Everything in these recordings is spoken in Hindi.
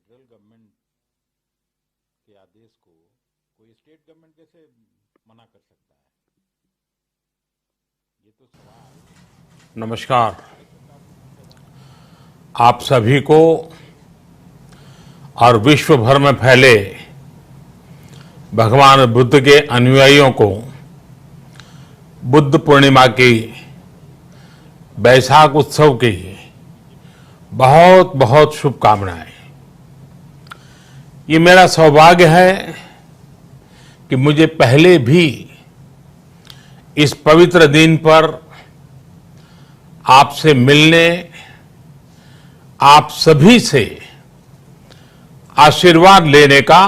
फेडरल गवर्नमेंट के आदेश को कोई स्टेट गवर्नमेंट कैसे मना कर सकता है? ये तो सवाल। नमस्कार। आप सभी को और विश्व भर में फैले भगवान बुद्ध के अनुयायियों को बुद्ध पूर्णिमा की, बैसाख उत्सव की बहुत बहुत शुभकामनाएं। ये मेरा सौभाग्य है कि मुझे पहले भी इस पवित्र दिन पर आपसे मिलने, आप सभी से आशीर्वाद लेने का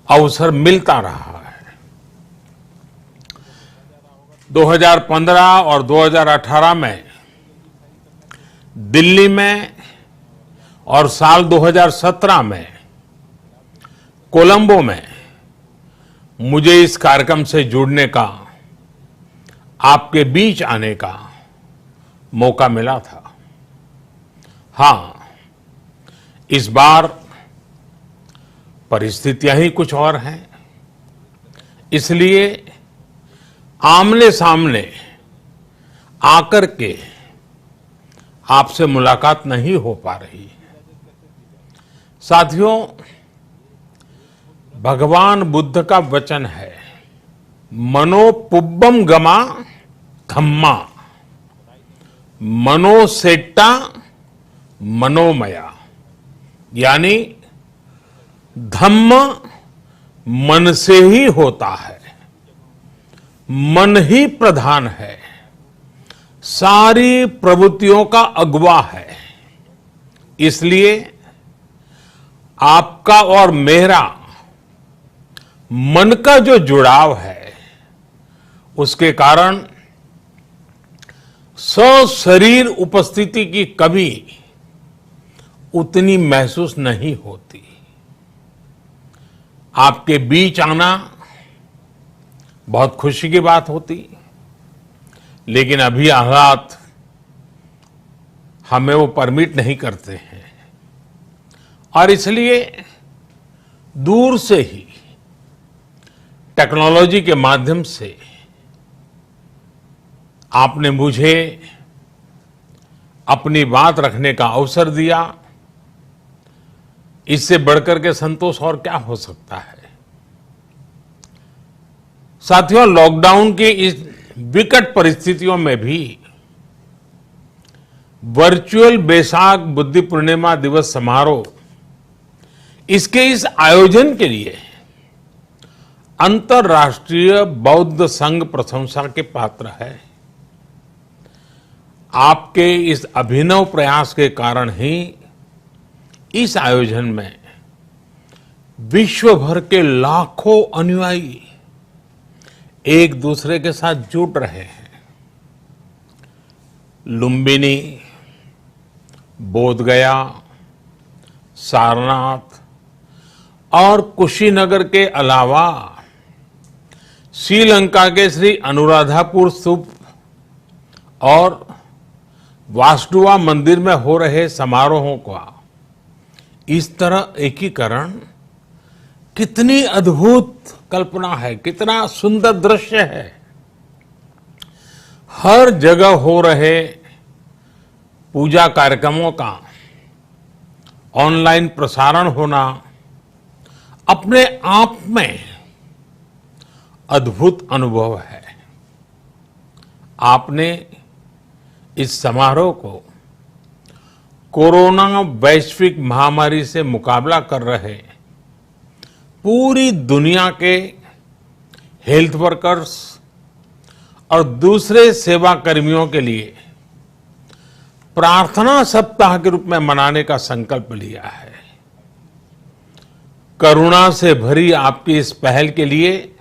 अवसर मिलता रहा है। 2015 और 2018 में दिल्ली में और साल 2017 में कोलंबो में मुझे इस कार्यक्रम से जुड़ने का, आपके बीच आने का मौका मिला था। हाँ, इस बार परिस्थितियां ही कुछ और हैं, इसलिए आमने सामने आकर के आपसे मुलाकात नहीं हो पा रही है। साथियों, भगवान बुद्ध का वचन है, मनो पुब्बम गमा धम्मा, मनोसेट्टा मनोमया, यानी धम्म मन से ही होता है, मन ही प्रधान है, सारी प्रवृत्तियों का अगुवा है। इसलिए आपका और मेरा मन का जो जुड़ाव है, उसके कारण सशरीर उपस्थिति की कभी उतनी महसूस नहीं होती। आपके बीच आना बहुत खुशी की बात होती, लेकिन अभी हालात हमें वो परमिट नहीं करते हैं और इसलिए दूर से ही टेक्नोलॉजी के माध्यम से आपने मुझे अपनी बात रखने का अवसर दिया। इससे बढ़कर के संतोष और क्या हो सकता है। साथियों, लॉकडाउन की इस विकट परिस्थितियों में भी वर्चुअल बैसाख बुद्ध पूर्णिमा दिवस समारोह, इसके इस आयोजन के लिए अंतर्राष्ट्रीय बौद्ध संघ प्रशंसा के पात्र है। आपके इस अभिनव प्रयास के कारण ही इस आयोजन में विश्व भर के लाखों अनुयायी एक दूसरे के साथ जुड़ रहे हैं। लुम्बिनी, बोधगया, सारनाथ और कुशीनगर के अलावा श्रीलंका के श्री अनुराधापुर स्तूप और वासुदेवा मंदिर में हो रहे समारोहों का इस तरह एकीकरण कितनी अद्भुत कल्पना है, कितना सुंदर दृश्य है। हर जगह हो रहे पूजा कार्यक्रमों का ऑनलाइन प्रसारण होना अपने आप में अद्भुत अनुभव है। आपने इस समारोह को कोरोना वैश्विक महामारी से मुकाबला कर रहे पूरी दुनिया के हेल्थ वर्कर्स और दूसरे सेवा कर्मियों के लिए प्रार्थना सप्ताह के रूप में मनाने का संकल्प लिया है। करुणा से भरी आपकी इस पहल के लिए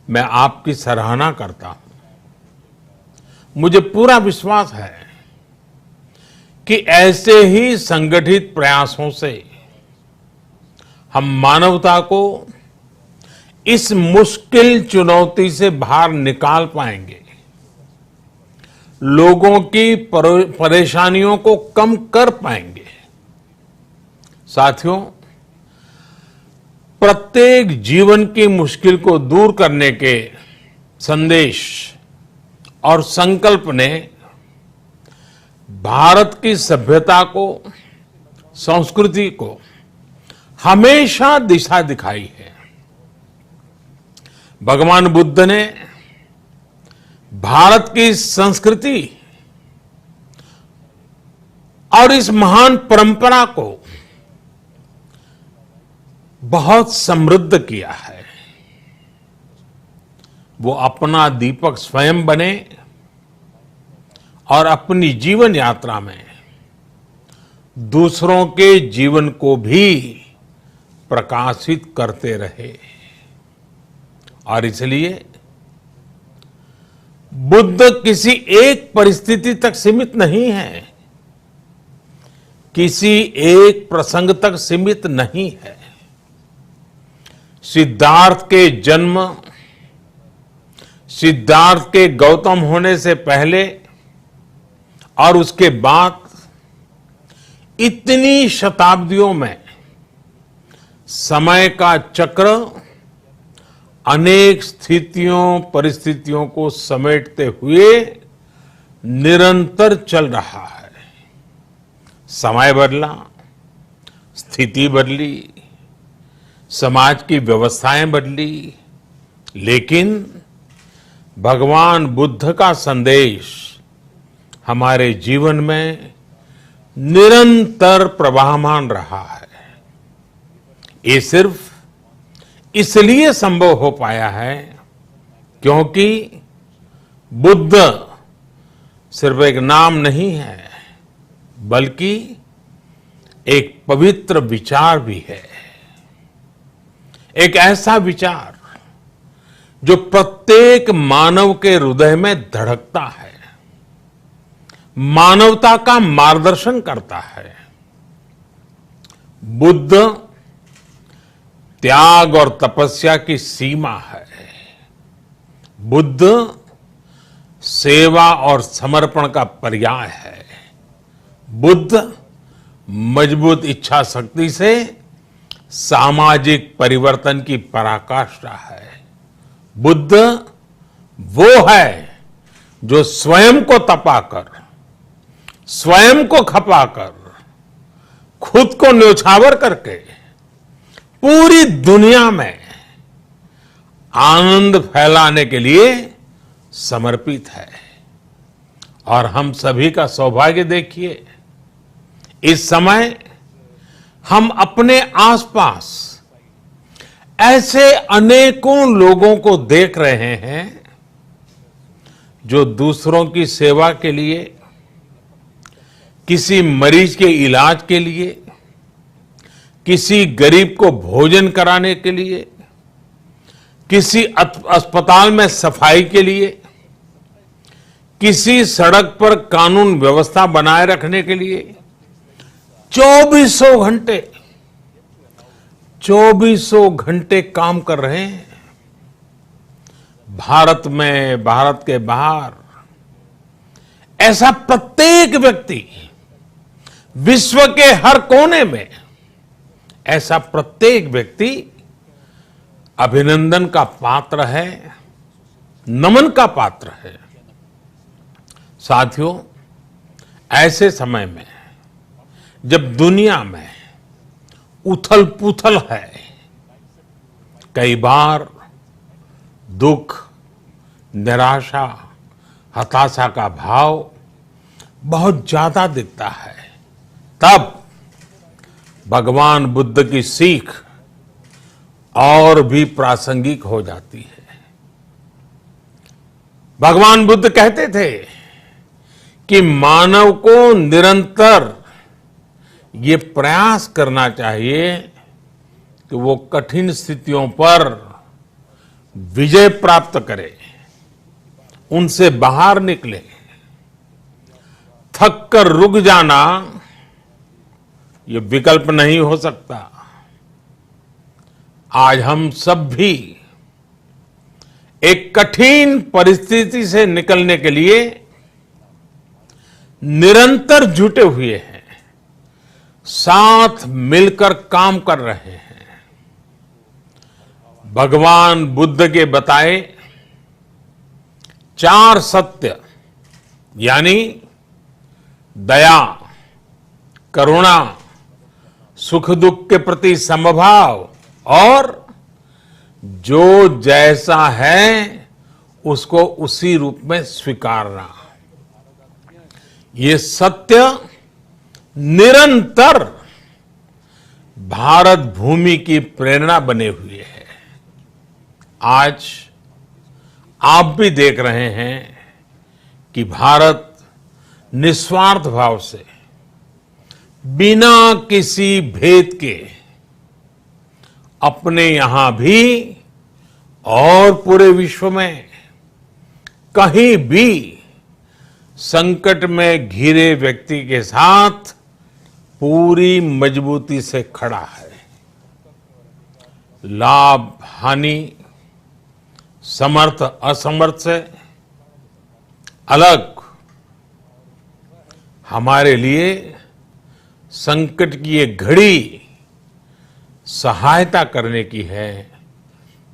मैं आपकी सराहना करता हूं। मुझे पूरा विश्वास है कि ऐसे ही संगठित प्रयासों से हम मानवता को इस मुश्किल चुनौती से बाहर निकाल पाएंगे, लोगों की परेशानियों को कम कर पाएंगे। साथियों, प्रत्येक जीवन की मुश्किल को दूर करने के संदेश और संकल्प ने भारत की सभ्यता को, संस्कृति को हमेशा दिशा दिखाई है। भगवान बुद्ध ने भारत की संस्कृति और इस महान परंपरा को बहुत समृद्ध किया है। वो अपना दीपक स्वयं बने और अपनी जीवन यात्रा में दूसरों के जीवन को भी प्रकाशित करते रहे। और इसलिए बुद्ध किसी एक परिस्थिति तक सीमित नहीं है, किसी एक प्रसंग तक सीमित नहीं है। सिद्धार्थ के जन्म, सिद्धार्थ के गौतम होने से पहले और उसके बाद इतनी शताब्दियों में समय का चक्र अनेक स्थितियों, परिस्थितियों को समेटते हुए निरंतर चल रहा है। समय बदला, स्थिति बदली, समाज की व्यवस्थाएं बदली, लेकिन भगवान बुद्ध का संदेश हमारे जीवन में निरंतर प्रवाहमान रहा है। ये सिर्फ इसलिए संभव हो पाया है क्योंकि बुद्ध सिर्फ एक नाम नहीं है, बल्कि एक पवित्र विचार भी है। एक ऐसा विचार जो प्रत्येक मानव के हृदय में धड़कता है, मानवता का मार्गदर्शन करता है। बुद्ध त्याग और तपस्या की सीमा है। बुद्ध सेवा और समर्पण का पर्याय है। बुद्ध मजबूत इच्छा शक्ति से सामाजिक परिवर्तन की पराकाष्ठा है। बुद्ध वो है जो स्वयं को तपाकर, स्वयं को खपाकर, खुद को न्योछावर करके पूरी दुनिया में आनंद फैलाने के लिए समर्पित है। और हम सभी का सौभाग्य देखिए, इस समय हम अपने आसपास ऐसे अनेकों लोगों को देख रहे हैं जो दूसरों की सेवा के लिए, किसी मरीज के इलाज के लिए, किसी गरीब को भोजन कराने के लिए, किसी अस्पताल में सफाई के लिए, किसी सड़क पर कानून व्यवस्था बनाए रखने के लिए चौबीसों घंटे काम कर रहे हैं। भारत में, भारत के बाहर ऐसा प्रत्येक व्यक्ति, विश्व के हर कोने में ऐसा प्रत्येक व्यक्ति अभिनंदन का पात्र है, नमन का पात्र है। साथियों, ऐसे समय में जब दुनिया में उथल पुथल है, कई बार दुख, निराशा, हताशा का भाव बहुत ज्यादा दिखता है, तब भगवान बुद्ध की सीख और भी प्रासंगिक हो जाती है। भगवान बुद्ध कहते थे कि मानव को निरंतर ये प्रयास करना चाहिए कि वो कठिन स्थितियों पर विजय प्राप्त करे, उनसे बाहर निकले। थक कर रुक जाना ये विकल्प नहीं हो सकता। आज हम सब भी एक कठिन परिस्थिति से निकलने के लिए निरंतर जुटे हुए हैं। साथ मिलकर काम कर रहे हैं। भगवान बुद्ध के बताए 4 सत्य यानी दया, करुणा, सुख दुख के प्रति समभाव और जो जैसा है उसको उसी रूप में स्वीकारना। ये सत्य निरंतर भारत भूमि की प्रेरणा बने हुए है। आज आप भी देख रहे हैं कि भारत निस्वार्थ भाव से बिना किसी भेद के अपने यहां भी और पूरे विश्व में कहीं भी संकट में घिरे व्यक्ति के साथ पूरी मजबूती से खड़ा है। लाभ हानि, समर्थ असमर्थ से अलग हमारे लिए संकट की ये घड़ी सहायता करने की है।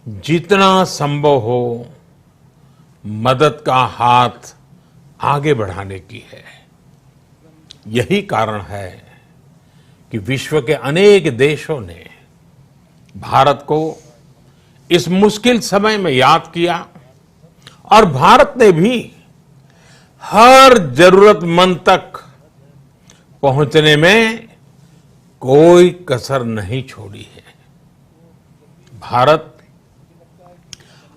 जितना संभव हो मदद का हाथ आगे बढ़ाने की है। यही कारण है कि विश्व के अनेक देशों ने भारत को इस मुश्किल समय में याद किया और भारत ने भी हर जरूरतमंद तक पहुंचने में कोई कसर नहीं छोड़ी है। भारत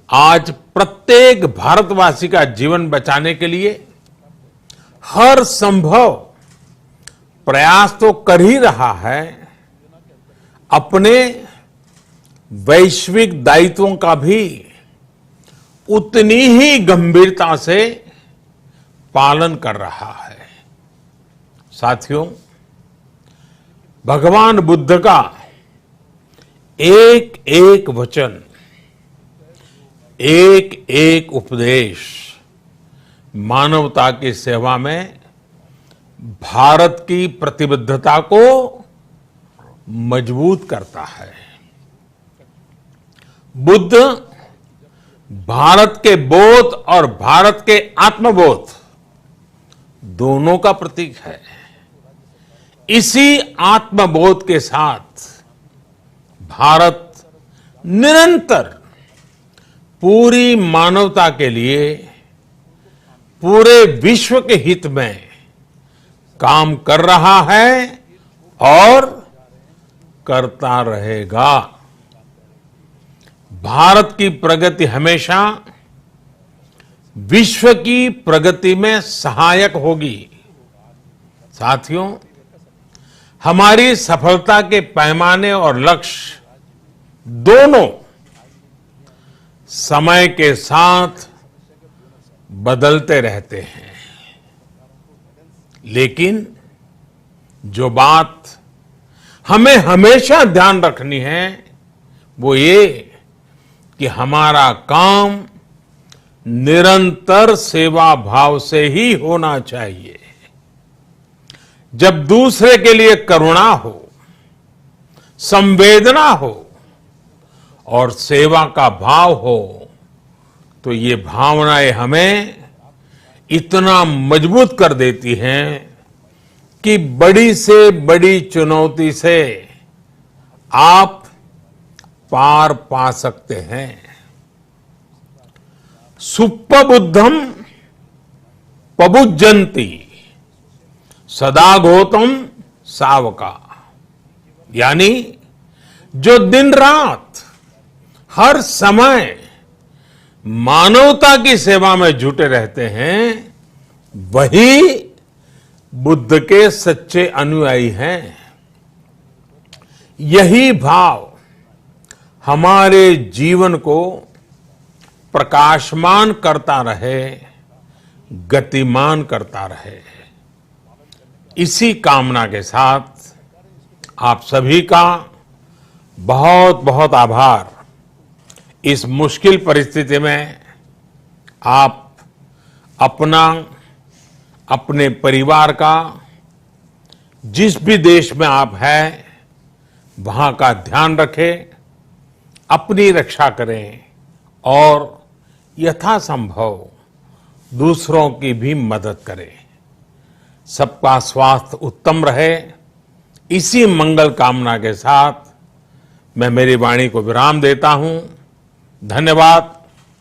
आज प्रत्येक भारतवासी का जीवन बचाने के लिए हर संभव प्रयास तो कर ही रहा है, अपने वैश्विक दायित्वों का भी उतनी ही गंभीरता से पालन कर रहा है। साथियों, भगवान बुद्ध का एक एक वचन, एक एक उपदेश मानवता की सेवा में भारत की प्रतिबद्धता को मजबूत करता है। बुद्ध भारत के बोध और भारत के आत्मबोध दोनों का प्रतीक है। इसी आत्मबोध के साथ भारत निरंतर पूरी मानवता के लिए, पूरे विश्व के हित में काम कर रहा है और करता रहेगा। भारत की प्रगति हमेशा विश्व की प्रगति में सहायक होगी। साथियों, हमारी सफलता के पैमाने और लक्ष्य दोनों समय के साथ बदलते रहते हैं, लेकिन जो बात हमें हमेशा ध्यान रखनी है वो ये कि हमारा काम निरंतर सेवा भाव से ही होना चाहिए। जब दूसरे के लिए करुणा हो, संवेदना हो और सेवा का भाव हो तो ये भावनाएं हमें इतना मजबूत कर देती हैं कि बड़ी से बड़ी चुनौती से आप पार पा सकते हैं। सुप्पबुद्धम पबुज्जन्ति सदा गौतम सावका, यानी जो दिन रात हर समय मानवता की सेवा में जुटे रहते हैं वही बुद्ध के सच्चे अनुयायी हैं। यही भाव हमारे जीवन को प्रकाशमान करता रहे, गतिमान करता रहे। इसी कामना के साथ आप सभी का बहुत बहुत आभार। इस मुश्किल परिस्थिति में आप अपना, अपने परिवार का जिस भी देश में आप हैं वहां का ध्यान रखें, अपनी रक्षा करें और यथासंभव दूसरों की भी मदद करें। सबका स्वास्थ्य उत्तम रहे, इसी मंगल कामना के साथ मैं मेरी वाणी को विराम देता हूं। धन्यवाद।